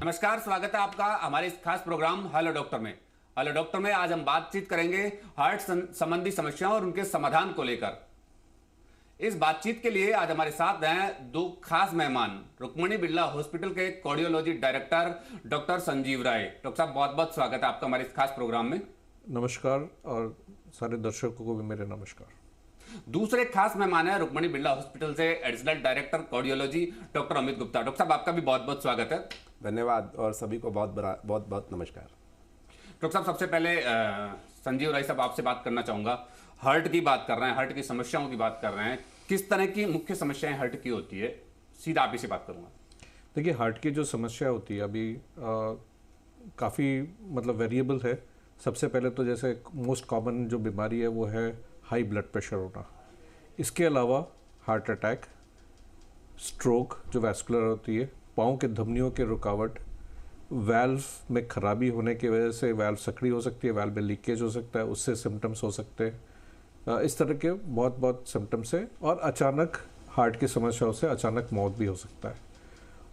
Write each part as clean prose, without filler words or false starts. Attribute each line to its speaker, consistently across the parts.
Speaker 1: नमस्कार, स्वागत है आपका हमारे इस खास प्रोग्राम हेलो डॉक्टर में। हेलो डॉक्टर में आज हम बातचीत करेंगे हार्ट संबंधी समस्याओं और उनके समाधान को लेकर। इस बातचीत के लिए आज हमारे साथ हैं दो खास मेहमान, रुक्मिणी बिड़ला हॉस्पिटल के cardiology director doctor Sanjeev Rai. Doctor साहब, बहुत बहुत स्वागत है आपका हमारे इस खास प्रोग्राम में।
Speaker 2: नमस्कार, और सारे दर्शकों को भी मेरे नमस्कार।
Speaker 1: दूसरे खास मेहमान है रुक्मिणी बिड़ला हॉस्पिटल से additional director cardiology doctor Amit Gupta. Doctor साहब, आपका भी बहुत बहुत स्वागत है।
Speaker 3: धन्यवाद और सभी को बहुत बहुत नमस्कार।
Speaker 1: डॉक्टर साहब, सबसे पहले संजीव राय साहब आपसे बात करना चाहूंगा। हार्ट की बात कर रहे हैं, हार्ट की समस्याओं की बात कर रहे हैं, किस तरह की मुख्य समस्याएं हार्ट की होती है, सीधा आप ही से बात करूंगा।
Speaker 2: देखिए, हार्ट की जो समस्या होती है अभी काफ़ी वेरिएबल है। सबसे पहले तो जैसे मोस्ट कॉमन जो बीमारी है वो है हाई ब्लड प्रेशर होना। इसके अलावा हार्ट अटैक, स्ट्रोक जो वैस्कुलर होती है, पाँव के धमनियों के रुकावट, वैल्व में खराबी होने की वजह से वैल्व सक्रिय हो सकती है, वैल्व में लीकेज हो सकता है, उससे सिम्टम्स हो सकते हैं। इस तरह के बहुत सिम्टम्स है। और अचानक हार्ट की समस्याओं से अचानक मौत भी हो सकता है।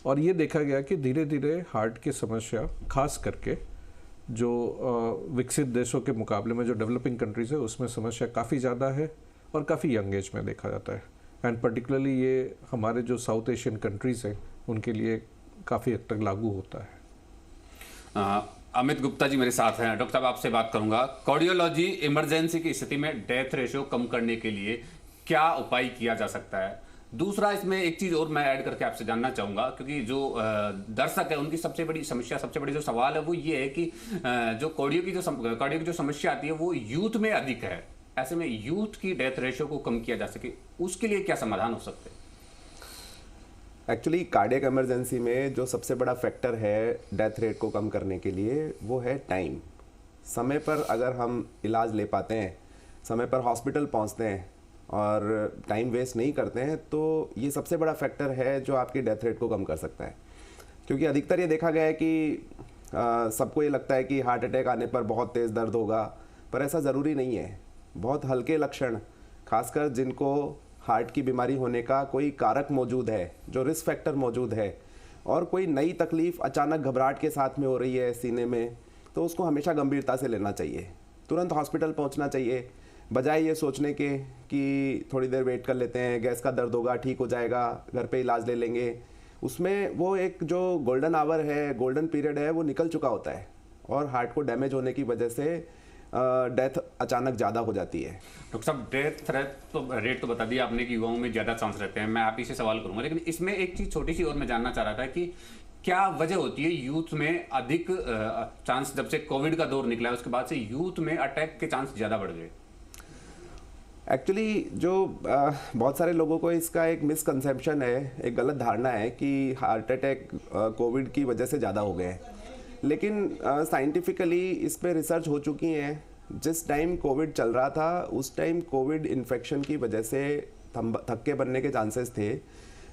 Speaker 2: और ये देखा गया कि धीरे धीरे हार्ट की समस्या खास करके जो विकसित देशों के मुकाबले में जो डेवलपिंग कंट्रीज़ है उसमें समस्या काफ़ी ज़्यादा है और काफ़ी यंग एज में देखा जाता है। एंड पर्टिकुलरली ये हमारे जो साउथ एशियन कंट्रीज़ हैं उनके लिए काफ़ी हद तक लागू होता है।
Speaker 1: अमित गुप्ता जी मेरे साथ हैं। डॉक्टर साहब, आपसे बात करूंगा। कार्डियोलॉजी इमरजेंसी की स्थिति में डेथ रेशियो कम करने के लिए क्या उपाय किया जा सकता है? दूसरा, इसमें एक चीज़ और मैं ऐड करके आपसे जानना चाहूँगा, क्योंकि जो दर्शक है उनकी सबसे बड़ी समस्या, सबसे बड़ी जो सवाल है वो ये है कि जो कार्डियो की जो समस्या आती है वो यूथ में अधिक है। ऐसे में यूथ की डेथ रेशियो को कम किया जा सके, उसके लिए क्या समाधान हो सकते हैं?
Speaker 3: एक्चुअली कार्डियक इमरजेंसी में जो सबसे बड़ा फैक्टर है डेथ रेट को कम करने के लिए वो है टाइम। समय पर अगर हम इलाज ले पाते हैं, समय पर हॉस्पिटल पहुंचते हैं और टाइम वेस्ट नहीं करते हैं, तो ये सबसे बड़ा फैक्टर है जो आपकी डेथ रेट को कम कर सकता है। क्योंकि अधिकतर ये देखा गया है कि सबको ये लगता है कि हार्ट अटैक आने पर बहुत तेज़ दर्द होगा, पर ऐसा ज़रूरी नहीं है। बहुत हल्के लक्षण, खासकर जिनको हार्ट की बीमारी होने का कोई कारक मौजूद है, जो रिस्क फैक्टर मौजूद है, और कोई नई तकलीफ़ अचानक घबराहट के साथ में हो रही है सीने में, तो उसको हमेशा गंभीरता से लेना चाहिए। तुरंत हॉस्पिटल पहुंचना चाहिए, बजाय ये सोचने के कि थोड़ी देर वेट कर लेते हैं, गैस का दर्द होगा, ठीक हो जाएगा, घर पे इलाज ले लेंगे। उसमें वो एक जो गोल्डन आवर है, गोल्डन पीरियड है, वो निकल चुका होता है और हार्ट को डैमेज होने की वजह से डेथ अचानक ज़्यादा हो जाती है।
Speaker 1: डॉक्टर साहब, डेथ रेट तो बता दिया आपने कि युवाओं में ज़्यादा चांस रहते हैं, मैं आप ही से सवाल करूंगा। लेकिन इसमें एक चीज़ छोटी सी और मैं जानना चाह रहा था कि क्या वजह होती है यूथ में अधिक चांस? जब से कोविड का दौर निकला है उसके बाद से यूथ में अटैक के चांस ज़्यादा बढ़ गए।
Speaker 3: एक्चुअली जो बहुत सारे लोगों को इसका एक मिसकंसेप्शन है, एक गलत धारणा है कि हार्ट अटैक कोविड की वजह से ज़्यादा हो गए हैं। लेकिन साइंटिफिकली इस पे रिसर्च हो चुकी है। जिस टाइम कोविड चल रहा था उस टाइम कोविड इन्फेक्शन की वजह से थक्के बनने के चांसेस थे,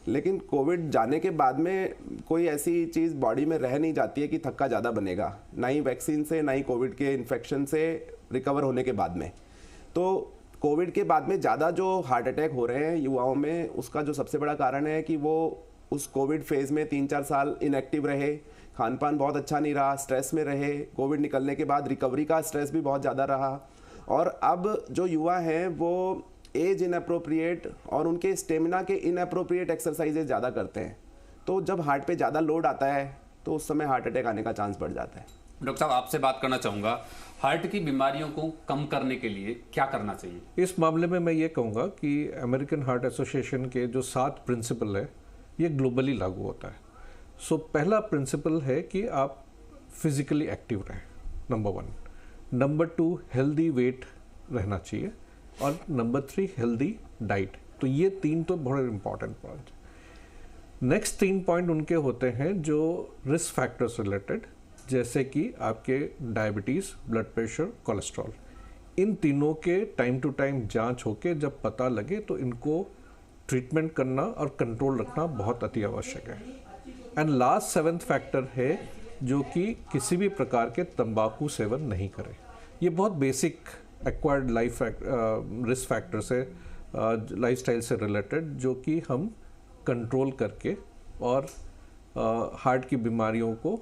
Speaker 3: लेकिन कोविड जाने के बाद में कोई ऐसी चीज़ बॉडी में रह नहीं जाती है कि थक्का ज़्यादा बनेगा, ना ही वैक्सीन से, ना ही कोविड के इन्फेक्शन से रिकवर होने के बाद में। तो कोविड के बाद में ज़्यादा जो हार्ट अटैक हो रहे हैं युवाओं में, उसका जो सबसे बड़ा कारण है कि वो उस कोविड फेज़ में 3-4 साल इनएक्टिव रहे, खान पान बहुत अच्छा नहीं रहा, स्ट्रेस में रहे। कोविड निकलने के बाद रिकवरी का स्ट्रेस भी बहुत ज़्यादा रहा, और अब जो युवा हैं वो एज इनअप्रोप्रिएट और उनके स्टेमिना के इनअप्रोप्रिएट एक्सरसाइजेज ज़्यादा करते हैं। तो जब हार्ट पे ज़्यादा लोड आता है तो उस समय हार्ट अटैक आने का चांस बढ़ जाता है।
Speaker 1: डॉक्टर साहब, आपसे बात करना चाहूँगा, हार्ट की बीमारियों को कम करने के लिए क्या करना चाहिए?
Speaker 2: इस मामले में मैं ये कहूँगा कि अमेरिकन हार्ट एसोसिएशन के जो 7 प्रिंसिपल है ये ग्लोबली लागू होता है। सो पहला प्रिंसिपल है कि आप फिजिकली एक्टिव रहें, नंबर 1। नंबर 2, हेल्दी वेट रहना चाहिए, और नंबर 3, हेल्दी डाइट। तो ये 3 तो बहुत इंपॉर्टेंट पॉइंट। नेक्स्ट 3 पॉइंट उनके होते हैं जो रिस्क फैक्टर्स रिलेटेड, जैसे कि आपके डायबिटीज़, ब्लड प्रेशर, कोलेस्ट्रॉल। इन तीनों के टाइम टू टाइम जांच होके जब पता लगे तो इनको ट्रीटमेंट करना और कंट्रोल रखना बहुत अति आवश्यक है। एंड लास्ट 7th फैक्टर है जो कि किसी भी प्रकार के तंबाकू सेवन नहीं करें। ये बहुत basic acquired life risk factor से, लाइफस्टाइल से रिलेटेड, जो कि हम कंट्रोल करके और हार्ट की बीमारियों को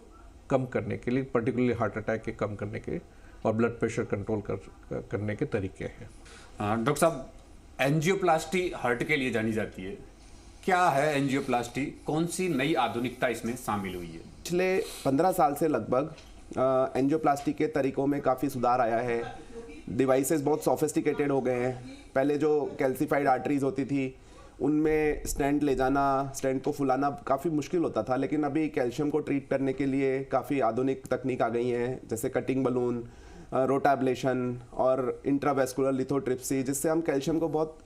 Speaker 2: कम करने के लिए, पर्टिकुलरली हार्ट अटैक के कम करने के और ब्लड प्रेशर कंट्रोल करने के तरीके हैं।
Speaker 1: डॉक्टर साहब, एंजियोप्लास्टी हार्ट के लिए जानी जाती है, क्या है एंजियोप्लास्टी? कौन सी नई आधुनिकता इसमें शामिल हुई है?
Speaker 3: पिछले 15 साल से लगभग एंजियोप्लास्टी के तरीकों में काफ़ी सुधार आया है। डिवाइसेस बहुत सोफिस्टिकेटेड हो गए हैं। पहले जो कैल्सिफाइड आर्टरीज होती थी उनमें स्टेंट ले जाना, स्टेंट को फुलाना काफ़ी मुश्किल होता था, लेकिन अभी कैल्शियम को ट्रीट करने के लिए काफ़ी आधुनिक तकनीक आ गई हैं, जैसे कटिंग बलून, रोटाब्लेशन और इंट्रावेस्कुलर लिथोट्रिप्सी, जिससे हम कैल्शियम को बहुत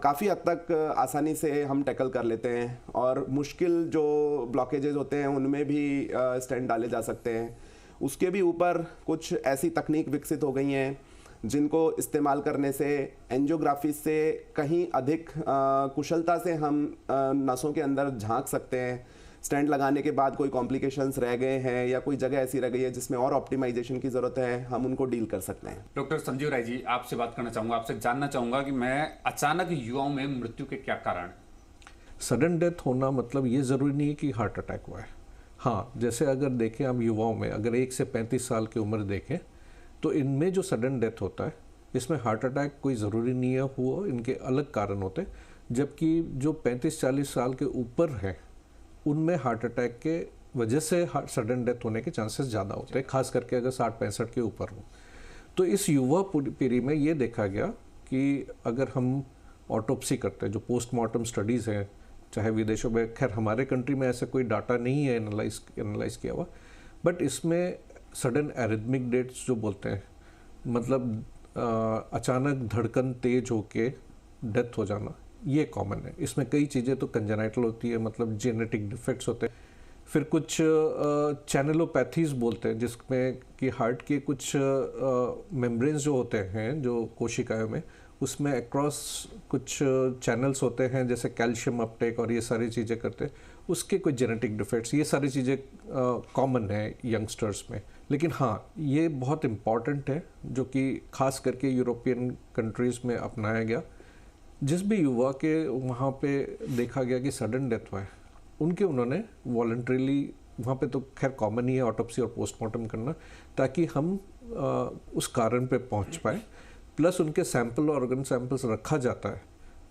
Speaker 3: काफ़ी हद तक आसानी से हम टैकल कर लेते हैं और मुश्किल जो ब्लॉकेजेस होते हैं उनमें भी स्टेंट डाले जा सकते हैं। उसके भी ऊपर कुछ ऐसी तकनीक विकसित हो गई हैं जिनको इस्तेमाल करने से एंजियोग्राफी से कहीं अधिक कुशलता से हम नसों के अंदर झांक सकते हैं। स्टेंट लगाने के बाद कोई कॉम्प्लिकेशंस रह गए हैं या कोई जगह ऐसी रह गई है जिसमें और ऑप्टिमाइजेशन की ज़रूरत है, हम उनको डील कर सकते हैं।
Speaker 1: डॉक्टर संजीव राय जी, आपसे बात करना चाहूँगा, आपसे जानना चाहूँगा कि मैं अचानक युवाओं में मृत्यु के क्या कारण?
Speaker 2: सडन डेथ होना मतलब ये ज़रूरी नहीं है कि हार्ट अटैक हुआ है। हाँ, जैसे अगर देखें हम युवाओं में, अगर 1 से 35 साल की उम्र देखें तो इनमें जो सडन डेथ होता है इसमें हार्ट अटैक कोई ज़रूरी नहीं है हुआ, इनके अलग कारण होते हैं। जबकि जो 35-40 साल के ऊपर हैं उनमें हार्ट अटैक के वजह से सडन डेथ होने के चांसेस ज़्यादा होते हैं, खास करके अगर 60-65 के ऊपर हो। तो इस युवा पीढ़ी में ये देखा गया कि अगर हम ऑटोप्सी करते हैं, जो पोस्टमार्टम स्टडीज़ हैं, चाहे विदेशों में, खैर हमारे कंट्री में ऐसा कोई डाटा नहीं है एनालाइज किया हुआ, बट इसमें सडन एरिथमिक डेथ्स जो बोलते हैं, मतलब अचानक धड़कन तेज होके डेथ हो जाना, ये कॉमन है। इसमें कई चीज़ें तो कंजेनाइटल होती है, मतलब जेनेटिक डिफेक्ट्स होते हैं। फिर कुछ चैनलोपैथीज बोलते हैं जिसमें कि हार्ट के कुछ मेम्ब्रेन्स जो होते हैं, जो कोशिकाओं में, उसमें अक्रॉस कुछ चैनल्स होते हैं जैसे कैल्शियम अपटेक और ये सारी चीज़ें करते हैं, उसके कोई जेनेटिक डिफेक्ट्स, ये सारी चीज़ें कॉमन है यंगस्टर्स में। लेकिन हाँ, ये बहुत इम्पॉर्टेंट है जो कि खास करके यूरोपियन कंट्रीज़ में अपनाया गया। जिस भी युवा के वहाँ पे देखा गया कि सडन डेथ हुआ है, उनके उन्होंने वॉलंटरीली, वहाँ पे तो खैर कॉमन ही है ऑटोप्सी और पोस्टमार्टम करना, ताकि हम उस कारण पे पहुँच पाए। प्लस उनके सैंपल, ऑर्गन सैंपल्स रखा जाता है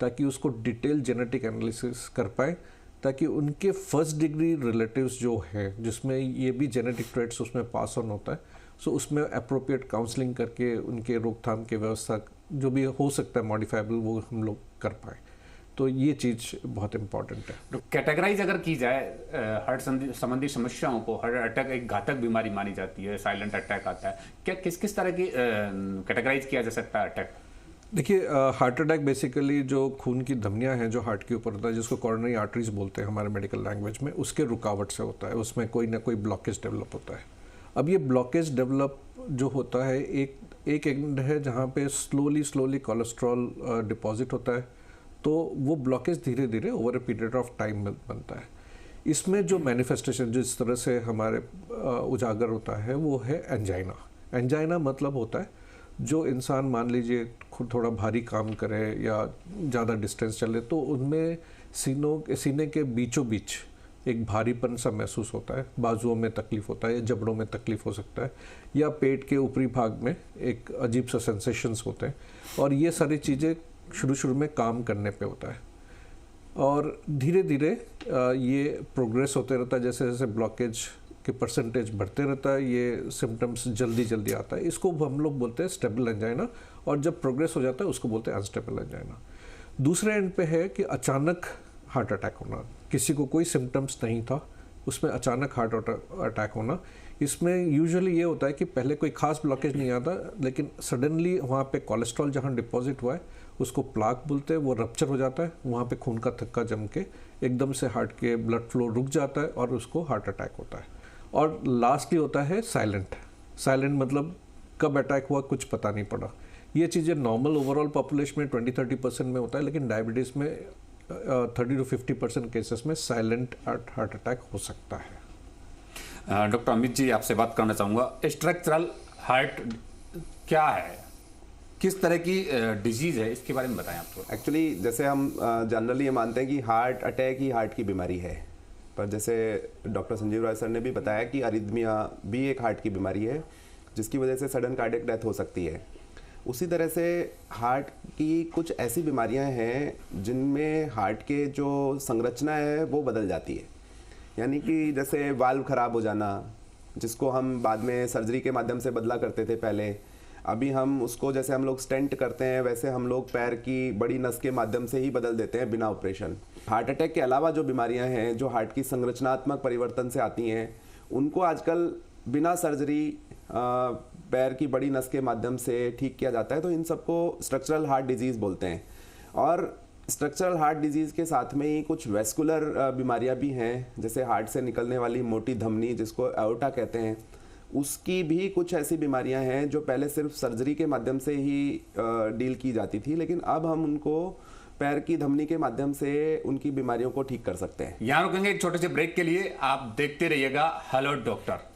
Speaker 2: ताकि उसको डिटेल जेनेटिक एनालिसिस कर पाए, ताकि उनके फर्स्ट डिग्री रिलेटिव्स जो हैं, जिसमें ये भी जेनेटिक ट्रेट्स उसमें पास ऑन होता है, सो उसमें अप्रोप्रिएट काउंसलिंग करके उनके रोकथाम की व्यवस्था जो भी हो सकता है मॉडिफाइबल, वो हम लोग कर पाए। तो ये चीज़ बहुत इम्पॉर्टेंट है।
Speaker 1: कैटेगराइज अगर की जाए हार्ट संबंधी समस्याओं को, हार्ट अटैक एक घातक बीमारी मानी जाती है, साइलेंट अटैक आता है, क्या किस तरह की कैटेगराइज किया जा सकता है अटैक?
Speaker 2: देखिए, हार्ट अटैक बेसिकली जो खून की धमनियां हैं जो हार्ट के ऊपर होता है, जिसको कॉरोनरी आर्टरीज बोलते हैं हमारे मेडिकल लैंग्वेज में, उसके रुकावट से होता है, उसमें कोई ना कोई ब्लॉकेज डेवलप होता है। अब ये ब्लॉकेज डेवलप जो होता है, एक एंड है जहाँ पे स्लोली कोलेस्ट्रॉल डिपॉजिट होता है, तो वो ब्लॉकेज धीरे धीरे over a period of time में बनता है। इसमें जो मैनिफेस्टेशन जिस तरह से हमारे उजागर होता है वो है एंजाइना। एंजाइना मतलब होता है जो इंसान मान लीजिए खुद थोड़ा भारी काम करे या ज़्यादा डिस्टेंस चले तो उनमें सीने के बीचों बीच एक भारीपन सा महसूस होता है, बाजुओं में तकलीफ होता है या जबड़ों में तकलीफ हो सकता है, या पेट के ऊपरी भाग में एक अजीब सा सेंसेशंस होते हैं। और ये सारी चीज़ें शुरू में काम करने पे होता है और धीरे धीरे ये प्रोग्रेस होते रहता है। जैसे जैसे ब्लॉकेज के परसेंटेज बढ़ते रहता है, ये सिम्टम्स जल्दी आता है। इसको हम लोग बोलते हैं स्टेबल एंजाइना, और जब प्रोग्रेस हो जाता है उसको बोलते हैं अनस्टेबल एंजाइना। दूसरे एंड पे है कि अचानक हार्ट अटैक होना, किसी को कोई सिम्टम्स नहीं था, उसमें अचानक हार्ट अटैक होना। इसमें यूजुअली ये होता है कि पहले कोई खास ब्लॉकेज नहीं आता, लेकिन सडनली वहाँ पे कोलेस्ट्रॉल जहाँ डिपॉजिट हुआ है उसको प्लाक बोलते हैं, वो रप्चर हो जाता है, वहाँ पे खून का थक्का जम के एकदम से हार्ट के ब्लड फ्लो रुक जाता है और उसको हार्ट अटैक होता है। और लास्टली होता है साइलेंट मतलब कब अटैक हुआ कुछ पता नहीं पड़ा। ये चीज़ें नॉर्मल ओवरऑल पॉपुलेशन में 20-30% में होता है, लेकिन डायबिटीज़ में 30-50% केसेस में साइलेंट हार्ट अटैक हो सकता है।
Speaker 1: डॉक्टर अमित जी, आपसे बात करना चाहूँगा, स्ट्रक्चरल हार्ट क्या है, किस तरह की डिजीज़ है, इसके बारे में बताएं आप।
Speaker 3: एक्चुअली जैसे हम जनरली ये मानते हैं कि हार्ट अटैक ही हार्ट की बीमारी है, पर जैसे डॉक्टर संजीव राय सर ने भी बताया कि अरिथमिया भी एक हार्ट की बीमारी है जिसकी वजह से सडन कार्डियक डेथ हो सकती है। उसी तरह से हार्ट की कुछ ऐसी बीमारियां हैं जिनमें हार्ट के जो संरचना है वो बदल जाती है, यानी कि जैसे वाल्व खराब हो जाना, जिसको हम बाद में सर्जरी के माध्यम से बदला करते थे पहले, अभी हम उसको जैसे हम लोग स्टेंट करते हैं वैसे हम लोग पैर की बड़ी नस के माध्यम से ही बदल देते हैं बिना ऑपरेशन। हार्ट अटैक के अलावा जो बीमारियां हैं जो हार्ट की संरचनात्मक परिवर्तन से आती हैं उनको आजकल बिना सर्जरी पैर की बड़ी नस के माध्यम से ठीक किया जाता है। तो इन सबको स्ट्रक्चरल हार्ट डिजीज़ बोलते हैं। और स्ट्रक्चरल हार्ट डिजीज़ के साथ में ही कुछ वेस्कुलर बीमारियां भी हैं, जैसे हार्ट से निकलने वाली मोटी धमनी जिसको एओर्टा कहते हैं, उसकी भी कुछ ऐसी बीमारियां हैं जो पहले सिर्फ सर्जरी के माध्यम से ही डील की जाती थी, लेकिन अब हम उनको पैर की धमनी के माध्यम से उनकी बीमारियों को ठीक कर सकते हैं।
Speaker 1: यहाँ रुकेंगे एक छोटे से ब्रेक के लिए, आप देखते रहिएगा हेलो डॉक्टर।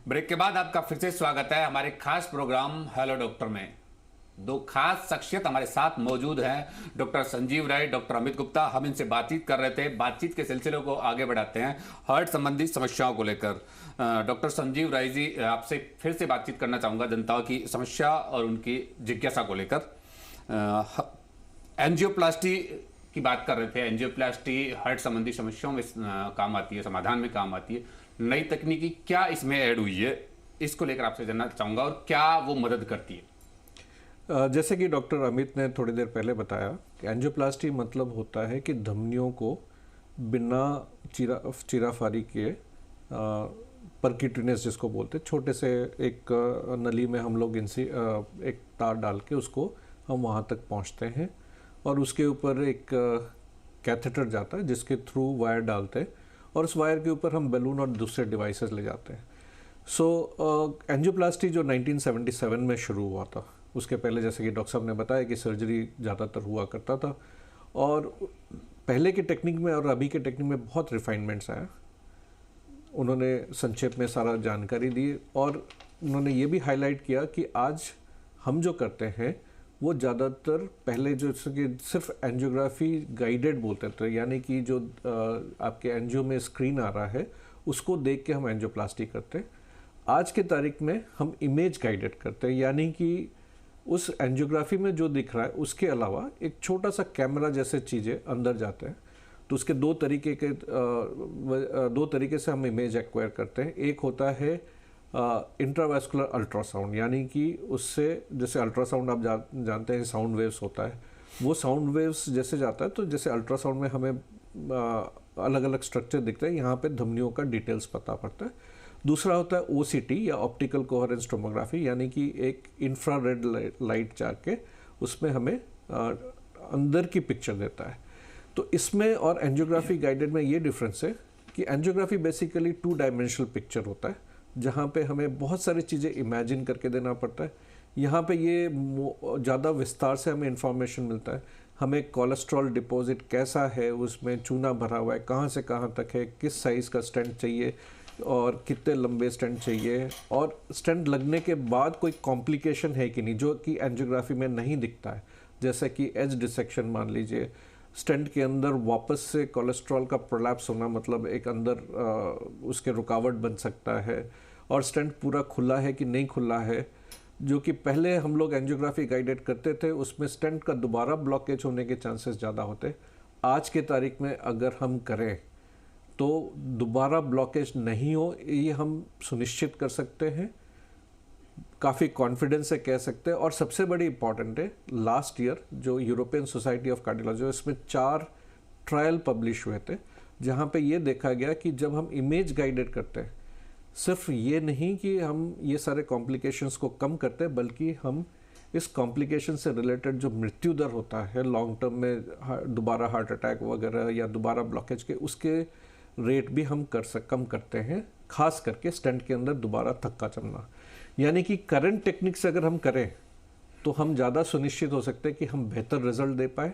Speaker 1: ब्रेक के बाद आपका फिर से स्वागत है हमारे खास प्रोग्राम हेलो डॉक्टर में। दो खास शख्सियत हमारे साथ मौजूद हैं, डॉक्टर संजीव राय, डॉक्टर अमित गुप्ता। हम इनसे बातचीत कर रहे थे, बातचीत के सिलसिले को आगे बढ़ाते हैं हार्ट संबंधी समस्याओं को लेकर। डॉक्टर संजीव राय जी, आपसे फिर से बातचीत करना चाहूँगा जनता की समस्या और उनकी जिज्ञासा को लेकर। एंजियोप्लास्टी की बात कर रहे थे। एंजियोप्लास्टी हार्ट संबंधी समस्याओं में काम आती है, समाधान में काम आती है। नई तकनीकी क्या इसमें ऐड हुई है, इसको लेकर आपसे जानना चाहूँगा, और क्या वो मदद करती है?
Speaker 2: जैसे कि डॉक्टर अमित ने थोड़ी देर पहले बताया कि एंजियोप्लास्टी मतलब होता है कि धमनियों को बिना चीराफारी के परक्यूटिनस जिसको बोलते हैं, छोटे से एक नली में हम लोग एक तार डाल के उसको हम वहाँ तक पहुँचते हैं और उसके ऊपर एक कैथेटर जाता है जिसके थ्रू वायर डालते हैं और उस वायर के ऊपर हम बैलून और दूसरे डिवाइसेस ले जाते हैं। सो एंजियोप्लास्टी जो 1977 में शुरू हुआ था, उसके पहले जैसे कि डॉक्टर साहब ने बताया कि सर्जरी ज़्यादातर हुआ करता था और पहले के टेक्निक में और अभी के टेक्निक में बहुत रिफाइनमेंट्स आया। उन्होंने संक्षेप में सारा जानकारी दी और उन्होंने ये भी हाईलाइट किया कि आज हम जो करते हैं वो ज़्यादातर पहले जो कि सिर्फ एंजियोग्राफी गाइडेड बोलते थे, यानी कि जो आपके एंजियो में स्क्रीन आ रहा है उसको देख के हम एंजियोप्लास्टी करते हैं। आज के तारीख में हम इमेज गाइडेड करते हैं, यानी कि उस एंजियोग्राफी में जो दिख रहा है उसके अलावा एक छोटा सा कैमरा जैसे चीज़ें अंदर जाते हैं। तो उसके दो तरीके से हम इमेज एक्वायर करते हैं। एक होता है इंट्रावेस्कुलर अल्ट्रासाउंड, यानी कि उससे जैसे अल्ट्रासाउंड आप जानते हैं साउंड वेव्स होता है, वो साउंड वेव्स जैसे जाता है तो जैसे अल्ट्रासाउंड में हमें अलग अलग स्ट्रक्चर दिखते हैं, यहाँ पे धमनियों का डिटेल्स पता पड़ता है। दूसरा होता है OCT या ऑप्टिकल कोहेरेंस टोमोग्राफी, यानी कि एक इंफ्रारेड लाइट जाके उसमें हमें अंदर की पिक्चर देता है। तो इसमें और एंजियोग्राफी गाइडेड में ये डिफरेंस है कि एंजियोग्राफी बेसिकली 2 डायमेंशनल पिक्चर होता है जहाँ पे हमें बहुत सारी चीज़ें इमेजिन करके देना पड़ता है। यहाँ पे ये ज़्यादा विस्तार से हमें इंफॉर्मेशन मिलता है, हमें कोलेस्ट्रॉल डिपॉजिट कैसा है, उसमें चूना भरा हुआ है, कहाँ से कहाँ तक है, किस साइज़ का स्टेंट चाहिए और कितने लंबे स्टेंट चाहिए, और स्टेंट लगने के बाद कोई कॉम्प्लिकेशन है कि नहीं जो कि एंजियोग्राफी में नहीं दिखता है, जैसे कि एज डिसेक्शन मान लीजिए, स्टेंट के अंदर वापस से कोलेस्ट्रॉल का प्रोलैप्स होना, मतलब एक अंदर उसके रुकावट बन सकता है, और स्टेंट पूरा खुला है कि नहीं खुला है, जो कि पहले हम लोग एंजियोग्राफी गाइडेड करते थे उसमें स्टेंट का दोबारा ब्लॉकेज होने के चांसेस ज़्यादा होते। आज के तारीख में अगर हम करें तो दोबारा ब्लॉकेज नहीं हो, ये हम सुनिश्चित कर सकते हैं, काफ़ी कॉन्फिडेंस से कह सकते हैं। और सबसे बड़ी इंपॉर्टेंट है, लास्ट ईयर जो यूरोपियन सोसाइटी ऑफ कार्डियोलॉजी, इसमें 4 ट्रायल पब्लिश हुए थे जहाँ पे ये देखा गया कि जब हम इमेज गाइडेड करते हैं, सिर्फ ये नहीं कि हम ये सारे कॉम्प्लिकेशंस को कम करते हैं, बल्कि हम इस कॉम्प्लिकेशन से रिलेटेड जो मृत्यु दर होता है लॉन्ग टर्म में, दोबारा हार्ट अटैक वगैरह या दोबारा ब्लॉकेज के, उसके रेट भी हम कम करते हैं, खास करके स्टेंट के अंदर दोबारा थक्का जमना। यानी कि करंट टेक्निक से अगर हम करें तो हम ज़्यादा सुनिश्चित हो सकते हैं कि हम बेहतर रिजल्ट दे पाए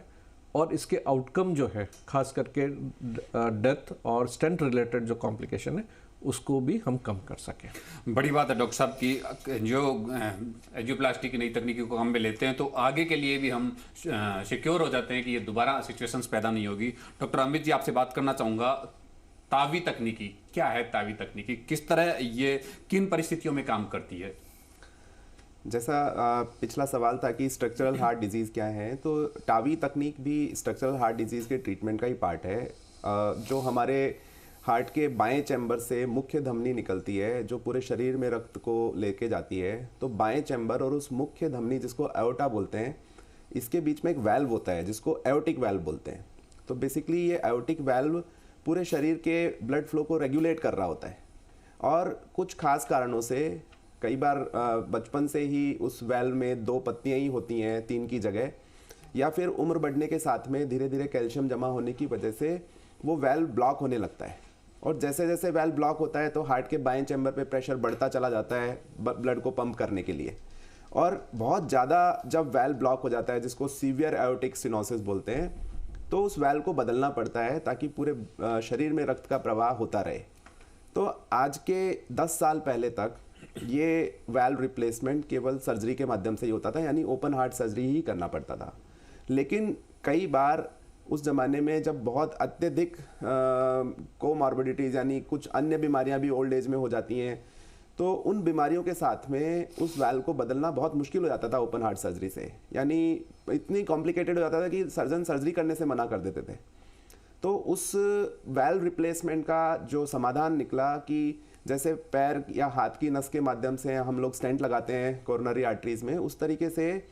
Speaker 2: और इसके आउटकम जो है, खास करके डेथ और स्टेंट रिलेटेड जो कॉम्प्लिकेशन है उसको भी हम कम कर सकें।
Speaker 1: बड़ी बात है डॉक्टर साहब की एंजियोप्लास्टी की नई तकनीकी को हम में लेते हैं तो आगे के लिए भी हम सिक्योर हो जाते हैं कि ये दोबारा सिचुएशंस पैदा नहीं होगी। डॉक्टर अमित जी, आपसे बात करना चाहूँगा, तावी तकनीकी क्या है? तावी तकनीकी किस तरह, ये किन परिस्थितियों में काम करती है?
Speaker 3: जैसा पिछला सवाल था कि स्ट्रक्चरल हार्ट डिजीज़ क्या है, तो टावी तकनीक भी स्ट्रक्चरल हार्ट डिजीज़ के ट्रीटमेंट का ही पार्ट है। जो हमारे हार्ट के बाएं चैम्बर से मुख्य धमनी निकलती है जो पूरे शरीर में रक्त को लेके जाती है, तो बाएं चैम्बर और उस मुख्य धमनी जिसको एओर्टा बोलते हैं, इसके बीच में एक वाल्व होता है जिसको एओर्टिक वाल्व बोलते हैं। तो बेसिकली ये एओर्टिक वाल्व पूरे शरीर के ब्लड फ्लो को रेगुलेट कर रहा होता है, और कुछ खास कारणों से कई बार बचपन से ही उस वाल्व में 2 पत्तियां ही होती हैं 3 की जगह, या फिर उम्र बढ़ने के साथ में धीरे धीरे कैल्शियम जमा होने की वजह से वो वाल्व ब्लॉक होने लगता है। और जैसे जैसे वाल्व ब्लॉक होता है तो हार्ट के बाएं चैम्बर पे प्रेशर बढ़ता चला जाता है ब्लड को पंप करने के लिए, और बहुत ज़्यादा जब वाल्व ब्लॉक हो जाता है, जिसको सीवियर एओर्टिक स्टेनोसिस बोलते हैं, तो उस वाल्व को बदलना पड़ता है ताकि पूरे शरीर में रक्त का प्रवाह होता रहे। तो आज के 10 साल पहले तक ये वाल्व रिप्लेसमेंट केवल सर्जरी के माध्यम से ही होता था, यानी ओपन हार्ट सर्जरी ही करना पड़ता था। लेकिन कई बार उस ज़माने में जब बहुत अत्यधिक कोमॉर्बिडिटीज़ यानी कुछ अन्य बीमारियां भी ओल्ड एज में हो जाती हैं, तो उन बीमारियों के साथ में उस वाल्व को बदलना बहुत मुश्किल हो जाता था ओपन हार्ट सर्जरी से, यानी इतनी कॉम्प्लिकेटेड हो जाता था कि सर्जन सर्जरी करने से मना कर देते थे। तो उस वाल्व रिप्लेसमेंट का जो समाधान निकला कि जैसे पैर या हाथ की नस के माध्यम से हम लोग स्टेंट लगाते हैं कोरोनरी आर्टरीज में, उस तरीके से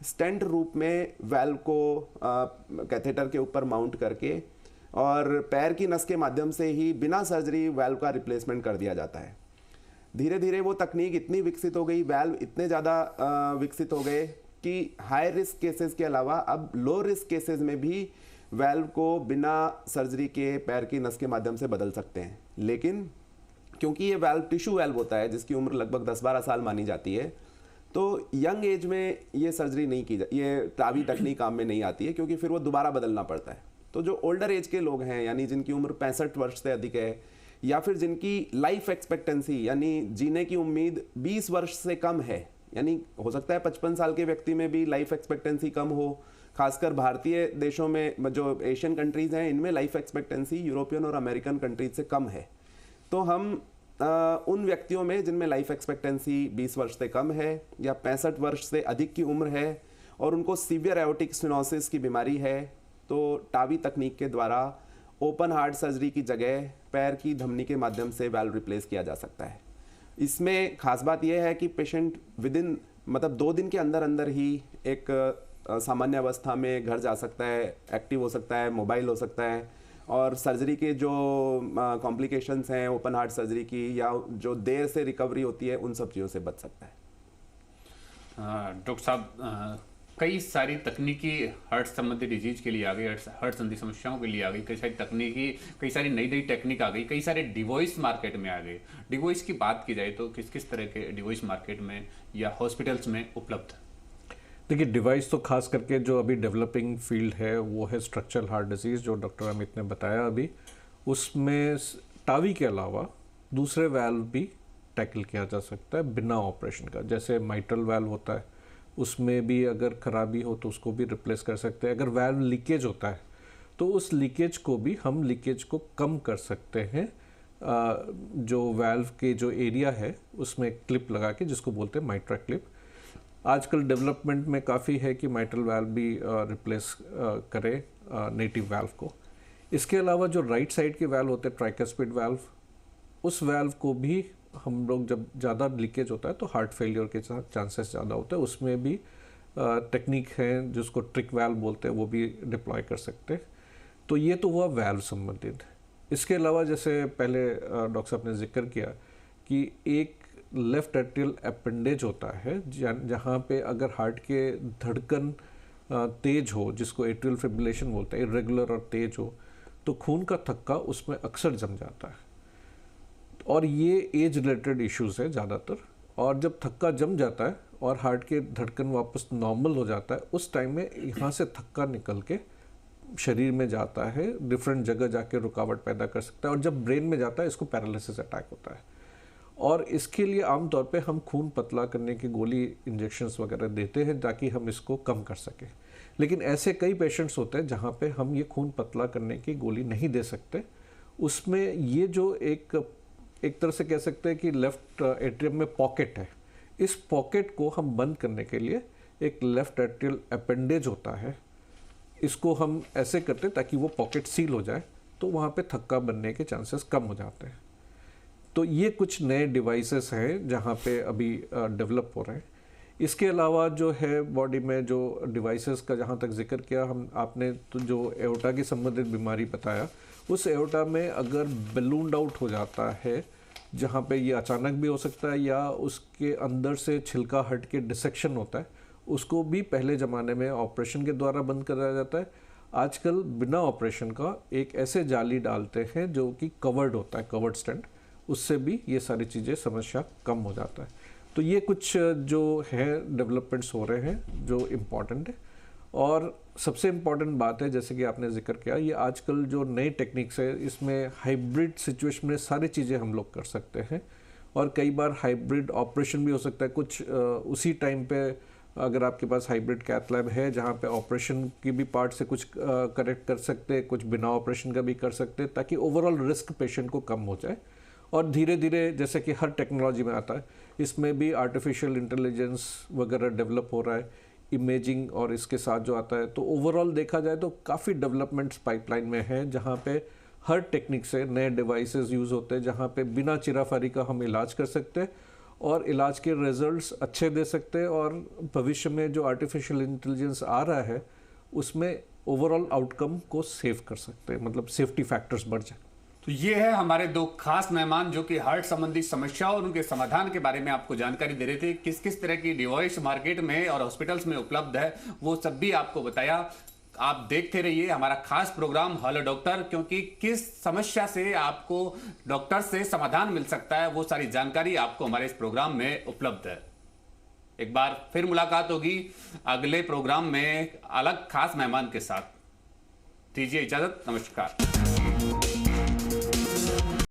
Speaker 3: स्टेंट रूप में वाल्व को कैथेटर के ऊपर माउंट करके और पैर की नस के माध्यम से ही बिना सर्जरी वाल्व का रिप्लेसमेंट कर दिया जाता है। धीरे धीरे वो तकनीक इतनी विकसित हो गई, वैल्व इतने ज़्यादा विकसित हो गए कि हाई रिस्क केसेस के अलावा अब लो रिस्क केसेस में भी वैल्व को बिना सर्जरी के पैर की नस के माध्यम से बदल सकते हैं। लेकिन क्योंकि ये वैल्व टिश्यू वैल्व होता है जिसकी उम्र लगभग 10-12 साल मानी जाती है, तो यंग एज में ये सर्जरी नहीं की ये टावी तकनीक काम में नहीं आती है, क्योंकि फिर वो दोबारा बदलना पड़ता है। तो जो ओल्डर एज के लोग हैं, यानी जिनकी उम्र 65 वर्ष से अधिक है, या फिर जिनकी लाइफ एक्सपेक्टेंसी यानी जीने की उम्मीद 20 वर्ष से कम है, यानी हो सकता है 55 साल के व्यक्ति में भी लाइफ एक्सपेक्टेंसी कम हो, खासकर भारतीय देशों में जो एशियन कंट्रीज हैं इनमें लाइफ एक्सपेक्टेंसी यूरोपियन और अमेरिकन कंट्रीज से कम है। तो हम उन व्यक्तियों में जिनमें लाइफ एक्सपेक्टेंसी 20 वर्ष से कम है या 65 वर्ष से अधिक की उम्र है और उनको सीवियर एओर्टिक स्टेनोसिस की बीमारी है, तो टावी तकनीक के द्वारा ओपन हार्ट सर्जरी की जगह पैर की धमनी के माध्यम से वैल्व रिप्लेस किया जा सकता है। इसमें खास बात यह है कि पेशेंट विदिन मतलब 2 दिन के अंदर अंदर ही एक सामान्य अवस्था में घर जा सकता है, एक्टिव हो सकता है, मोबाइल हो सकता है, और सर्जरी के जो कॉम्प्लिकेशंस हैं ओपन हार्ट सर्जरी की या जो देर से रिकवरी होती है उन सब चीज़ों से बच सकता है।
Speaker 1: डॉक्टर साहब, कई सारी तकनीकी हार्ट संबंधी डिजीज के लिए आ गई, हार्ट संबंधी समस्याओं के लिए आ गई, कई सारी नई नई टेक्निक आ गई, कई सारे डिवाइस मार्केट में आ गए। डिवाइस की बात की जाए तो किस किस तरह के डिवाइस मार्केट में या हॉस्पिटल्स में उपलब्ध?
Speaker 2: देखिए, डिवाइस तो खास करके जो अभी डेवलपिंग फील्ड है वो है स्ट्रक्चरल हार्ट डिजीज़, जो डॉक्टर अमित ने बताया अभी। उसमें टावी के अलावा दूसरे वाल्व भी टैकल किया जा सकता है बिना ऑपरेशन का। जैसे माइट्रल वाल्व होता है, उसमें भी अगर खराबी हो तो उसको भी रिप्लेस कर सकते हैं। अगर वाल्व लीकेज होता है तो उस लीकेज को भी हम लीकेज को कम कर सकते हैं। जो वाल्व के जो एरिया है उसमें क्लिप लगा के, जिसको बोलते हैं माइट्रा क्लिप। आजकल डेवलपमेंट में काफ़ी है कि माइट्रल वाल्व भी रिप्लेस करे नेटिव वाल्व को। इसके अलावा जो राइट साइड के वाल्व होते हैं, ट्राइकस्पिड वाल्व, उस वाल्व को भी हम लोग जब ज़्यादा लीकेज होता है तो हार्ट फेलियर के चांसेस ज़्यादा होते हैं, उसमें भी टेक्निक है जिसको ट्रिक वाल्व बोलते हैं, वो भी डिप्लॉय कर सकते हैं। तो ये तो हुआ वाल्व संबंधित। इसके अलावा जैसे पहले डॉक्टर साहब ने जिक्र किया कि एक लेफ्ट एट्रियल अपेंडेज होता है जहाँ पे अगर हार्ट के धड़कन तेज हो, जिसको एट्रियल फिब्रिलेशन बोलते हैं, इरेगुलर और तेज हो, तो खून का थक्का उसमें अक्सर जम जाता है। और ये एज रिलेटेड इश्यूज है ज़्यादातर। और जब थक्का जम जाता है और हार्ट के धड़कन वापस नॉर्मल हो जाता है, उस टाइम में यहाँ से थक्का निकल के शरीर में जाता है, डिफरेंट जगह जाके रुकावट पैदा कर सकता है, और जब ब्रेन में जाता है इसको पैरालिसिस अटैक होता है। और इसके लिए आमतौर पे हम खून पतला करने की गोली, इंजेक्शंस वगैरह देते हैं ताकि हम इसको कम कर सकें। लेकिन ऐसे कई पेशेंट्स होते हैं जहाँ पे हम ये खून पतला करने की गोली नहीं दे सकते। उसमें ये जो एक तरह से कह सकते हैं कि लेफ्ट एट्रियम में पॉकेट है, इस पॉकेट को हम बंद करने के लिए एक लेफ्ट एट्रियल अपेंडेज होता है, इसको हम ऐसे करते हैं ताकि वो पॉकेट सील हो जाए, तो वहाँ पे थक्का बनने के चांसेस कम हो जाते हैं। तो ये कुछ नए डिवाइसेस हैं जहाँ पे अभी डेवलप हो रहे हैं। इसके अलावा जो है बॉडी में जो डिवाइसेस का जहाँ तक जिक्र किया आपने, तो जो एओर्टा की संबंधित बीमारी बताया, उस एओर्टा में अगर बलून्ड आउट हो जाता है, जहाँ पे ये अचानक भी हो सकता है या उसके अंदर से छिलका हट के डिसेक्शन होता है, उसको भी पहले ज़माने में ऑपरेशन के द्वारा बंद कराया जाता है। आजकल बिना ऑपरेशन का एक ऐसे जाली डालते हैं जो कि कवर्ड होता है, कवर्ड स्टेंट, उससे भी ये सारी चीज़ें समस्या कम हो जाता है। तो ये कुछ जो है डेवलपमेंट्स हो रहे हैं जो इम्पॉर्टेंट है। और सबसे इम्पॉर्टेंट बात है, जैसे कि आपने जिक्र किया, ये आजकल जो नई टेक्निक्स है इसमें हाइब्रिड सिचुएशन में सारी चीज़ें हम लोग कर सकते हैं। और कई बार हाइब्रिड ऑपरेशन भी हो सकता है। कुछ उसी टाइम पे अगर आपके पास हाइब्रिड कैथ लैब है जहाँ पे ऑपरेशन की भी पार्ट से कुछ करेक्ट कर सकते हैं, कुछ बिना ऑपरेशन का भी कर सकते हैं, ताकि ओवरऑल रिस्क पेशेंट को कम हो जाए। और धीरे धीरे, जैसे कि हर टेक्नोलॉजी में आता है, इसमें भी आर्टिफिशियल इंटेलिजेंस वगैरह डेवलप हो रहा है, इमेजिंग और इसके साथ जो आता है। तो ओवरऑल देखा जाए तो काफ़ी डेवलपमेंट्स पाइपलाइन में है, जहाँ पे हर टेक्निक से नए डिवाइसेस यूज़ होते हैं, जहाँ पे बिना चिराफारी का हम इलाज कर सकते हैं और इलाज के रिजल्ट्स अच्छे दे सकते हैं। और भविष्य में जो आर्टिफिशियल इंटेलिजेंस आ रहा है उसमें ओवरऑल आउटकम को सेव कर सकते हैं, मतलब सेफ्टी फैक्टर्स बढ़ जाए।
Speaker 1: तो ये है हमारे दो खास मेहमान जो कि हार्ट संबंधी समस्याओं और उनके समाधान के बारे में आपको जानकारी दे रहे थे। किस किस तरह की डिवाइस मार्केट में और हॉस्पिटल्स में उपलब्ध है वो सब भी आपको बताया। आप देखते रहिए हमारा खास प्रोग्राम हेलो डॉक्टर, क्योंकि किस समस्या से आपको डॉक्टर से समाधान मिल सकता है वो सारी जानकारी आपको हमारे इस प्रोग्राम में उपलब्ध है। एक बार फिर मुलाकात होगी अगले प्रोग्राम में अलग खास मेहमान के साथ। दीजिए इजाजत, नमस्कार।